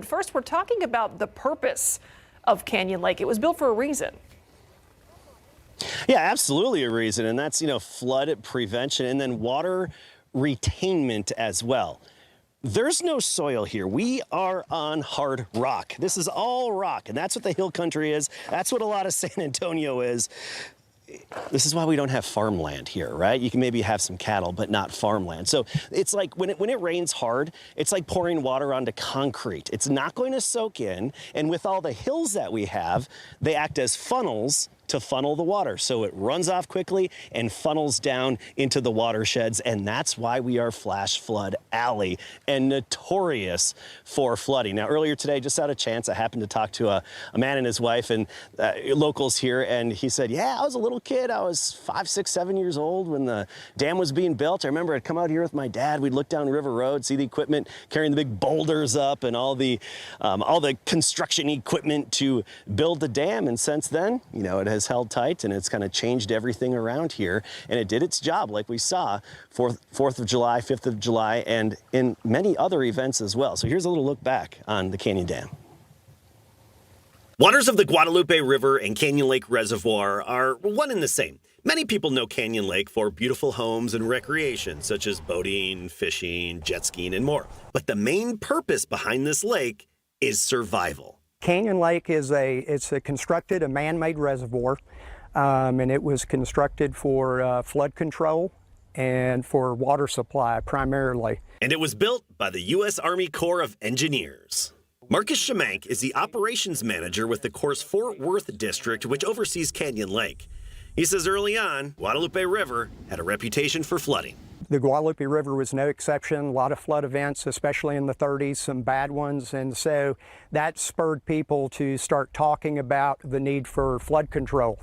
First, we're talking about the purpose of Canyon Lake. It was built for a reason. Yeah, absolutely a reason, and that's, flood prevention and then water retainment as well. There's no soil here. We are on hard rock. This is all rock, and that's what the hill country is. That's what a lot of San Antonio is. This is why we don't have farmland here, right? You can maybe have some cattle, but not farmland. So it's like when it rains hard, it's like pouring water onto concrete. It's not going to soak in, and with all the hills that we have, they act as funnels to funnel the water. So it runs off quickly and funnels down into the watersheds, and that's why we are flash flood alley and notorious for flooding. Now, earlier today, just out of chance, I happened to talk to a man and his wife and locals here, and he said, yeah, I was a little kid. I was 5, 6, 7 years old when the dam was being built. I remember I'd come out here with my dad. We'd look down River Road, see the equipment carrying the big boulders up and all the construction equipment to build the dam. And since then, it has held tight, and it's kind of changed everything around here, and it did its job, like we saw 4th of July, 5th of July, and in many other events as well. So here's a little look back on the Canyon Dam. Waters of the Guadalupe River and Canyon Lake Reservoir are one and the same. Many people know Canyon Lake for beautiful homes and recreation, such as boating, fishing, jet skiing, and more. But the main purpose behind this lake is survival. Canyon Lake is a man-made reservoir, and it was constructed for flood control and for water supply primarily. And it was built by the U.S. Army Corps of Engineers. Marcus Schemank is the operations manager with the Corps' Fort Worth district, which oversees Canyon Lake. He says early on, Guadalupe River had a reputation for flooding. The Guadalupe River was no exception. A lot of flood events, especially in the 30s, some bad ones. And so that spurred people to start talking about the need for flood control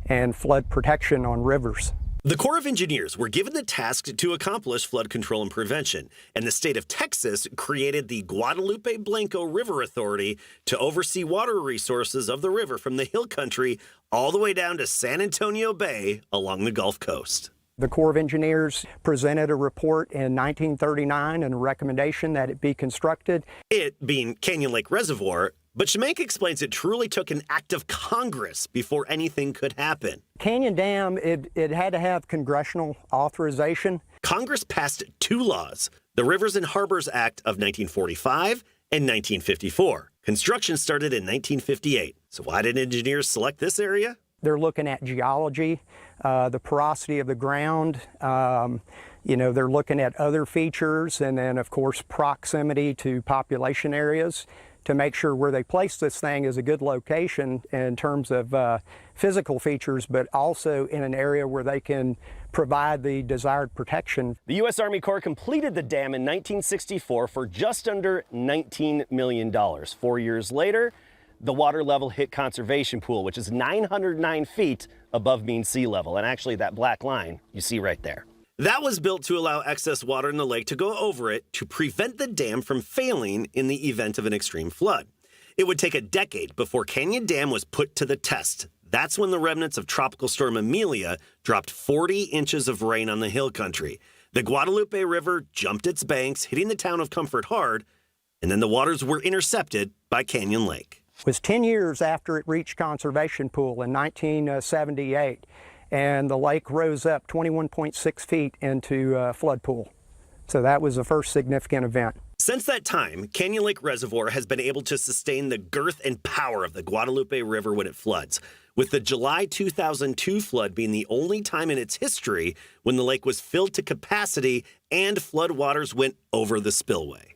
and flood protection on rivers. The Corps of Engineers were given the task to accomplish flood control and prevention, and the state of Texas created the Guadalupe Blanco River Authority to oversee water resources of the river from the hill country all the way down to San Antonio Bay along the Gulf Coast. The Corps of Engineers presented a report in 1939 and a recommendation that it be constructed. It being Canyon Lake Reservoir, but Schemank explains it truly took an act of Congress before anything could happen. Canyon Dam, it had to have congressional authorization. Congress passed 2 laws, the Rivers and Harbors Act of 1945 and 1954. Construction started in 1958. So why did engineers select this area? They're looking at geology, the porosity of the ground. They're looking at other features, and then, of course, proximity to population areas to make sure where they place this thing is a good location in terms of physical features, but also in an area where they can provide the desired protection. The U.S. Army Corps completed the dam in 1964 for just under $19 million. 4 years later, the water level hit conservation pool, which is 909 feet above mean sea level. And actually that black line you see right there. That was built to allow excess water in the lake to go over it to prevent the dam from failing in the event of an extreme flood. It would take a decade before Canyon Dam was put to the test. That's when the remnants of Tropical Storm Amelia dropped 40 inches of rain on the hill country. The Guadalupe River jumped its banks, hitting the town of Comfort hard, and then the waters were intercepted by Canyon Lake. It was 10 years after it reached conservation pool in 1978, and the lake rose up 21.6 feet into flood pool. So that was the first significant event. Since that time, Canyon Lake Reservoir has been able to sustain the girth and power of the Guadalupe River when it floods, with the July 2002 flood being the only time in its history when the lake was filled to capacity and floodwaters went over the spillway.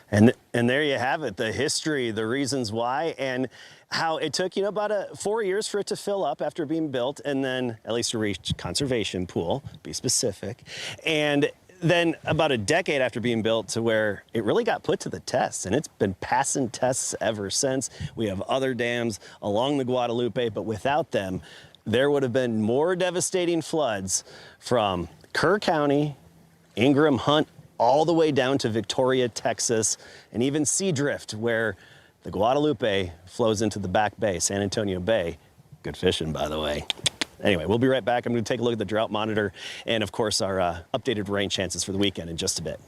And there you have it, the history, the reasons why, and how it took, about 4 years for it to fill up after being built, and then at least to reach conservation pool, be specific, and then about a decade after being built to where it really got put to the test, and it's been passing tests ever since. We have other dams along the Guadalupe, but without them, there would have been more devastating floods from Kerr County, Ingram, Hunt, all the way down to Victoria, Texas, and even Seadrift, where the Guadalupe flows into the back bay, San Antonio Bay. Good fishing, by the way. Anyway, we'll be right back. I'm going to take a look at the drought monitor and, of course, our updated rain chances for the weekend in just a bit.